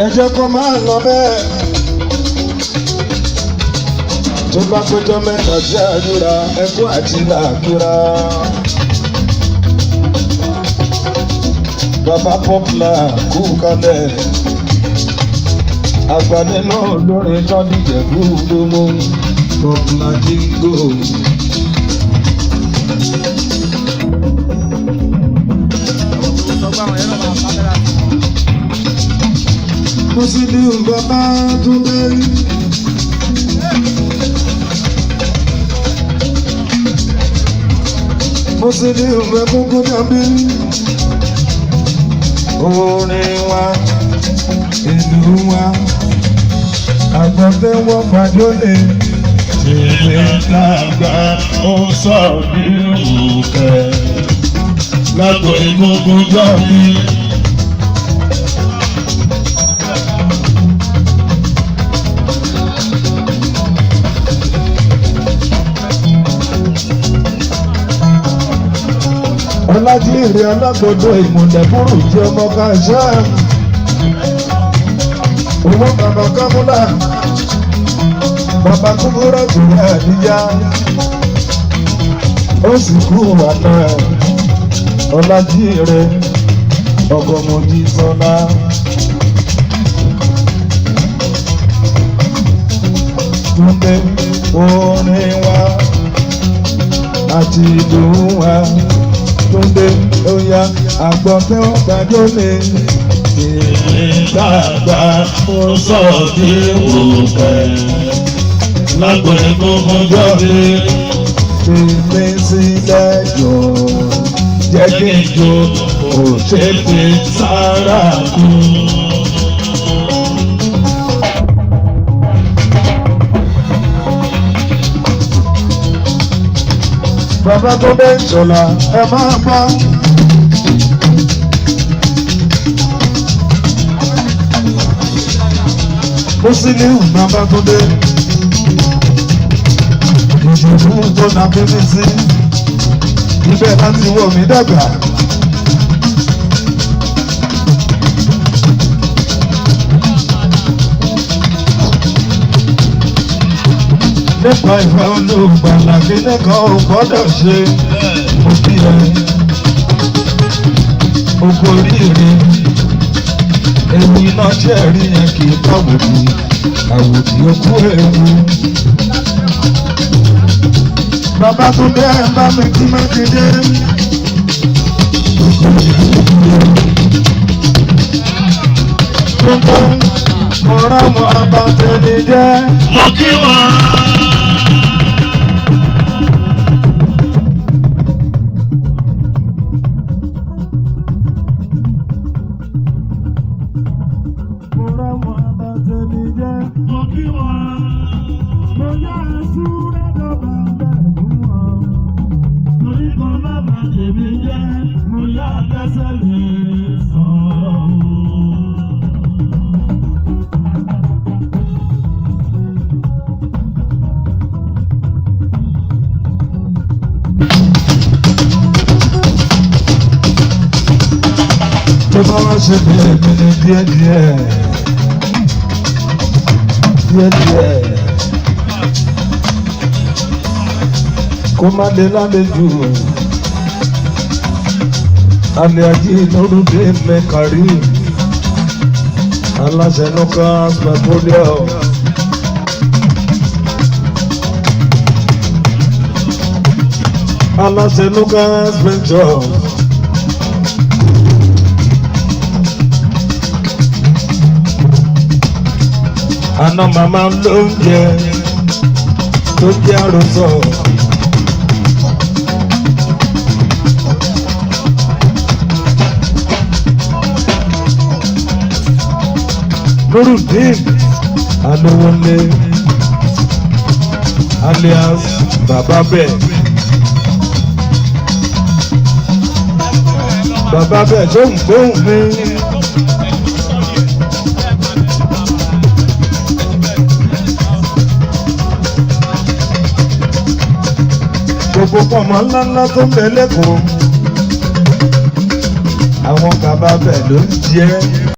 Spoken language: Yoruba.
ẹ jẹ́ kó máa lọ bẹ́ẹ̀. Tó bá péjọ mẹ́ta tí a ríra ẹkú àti làkúra. Bàbá Popular kú kalẹ̀. Àgbàdé náà lórin tọ́dí jẹ̀bú lómú. Popular Jingo. Mo sì ní bàbá tó dé. Mo sì ní ìwé kúkú dàbí orin wa, ìlú wa, àgbọ̀dé wọ́n fàdólè. Tèmi lágbà ó sọ bí òkè lágbo egungun jọ bí. Ọlájíire alágbòdo ìmùlẹ̀búrú jẹ́ ọmọ káṣá. Owó bàbá Kámúlà, bàbá Kúbúrà jùlọ àníyá. Ó sì kú wà náà. Ọlájíire ọgọmọdé sọlá. Túndé orin wa àti ìlú wa. Túndé oya àgbọ̀fẹ́ ọ̀gbàjọ́ lè ìdàgbà ó sọ bí òkè lágbo egungun jọ́bí. Fèmí sílẹ̀ jọ jẹ́ kí n jó òṣèlú sára kú. Bàbá tó dé ìṣọ̀lá ẹ máa gbọ́. Mo sì ní bàbá tó dé. Ìṣòro tó nà bí mi sí. Ibẹ̀ láti wọ̀ mí dàgbà. Nípa ìfẹ́ olùgbàlà kí nìkan ò gbọ́dọ̀ ṣe òbí ẹ̀ oko oríire ewu iná tí ẹ̀ rí yẹn kì í pàwòdì àwòdì okú ewu. Bàbá tó dé ẹ̀ bá mi kí Mákindé. Gbogbo ọ̀rọ̀ ọmọ abatẹni jẹ́. Mo kí wọn. Tó bá wá ṣe bí èmi ní díẹ̀díẹ̀ kó má lè lálejò alẹ́ ajé lórúdé mẹ́kàrí aláṣẹ Lucas Petroleum. Aláṣẹ Lucas Venture. Àná màmá ló ń jẹ tó jẹ́ àròsọ. Nurudeen Alówólé alias Bàbá Bẹ́ẹ̀. Bàbá Bẹ́ẹ̀ tó ń gbóhùn mi. Gbogbo pọ̀mọ́ ńláńlá tó ń bẹ lẹ́kọ̀ọ́ àwọn Bàbá Bẹ́ẹ̀ ló ń jẹ́.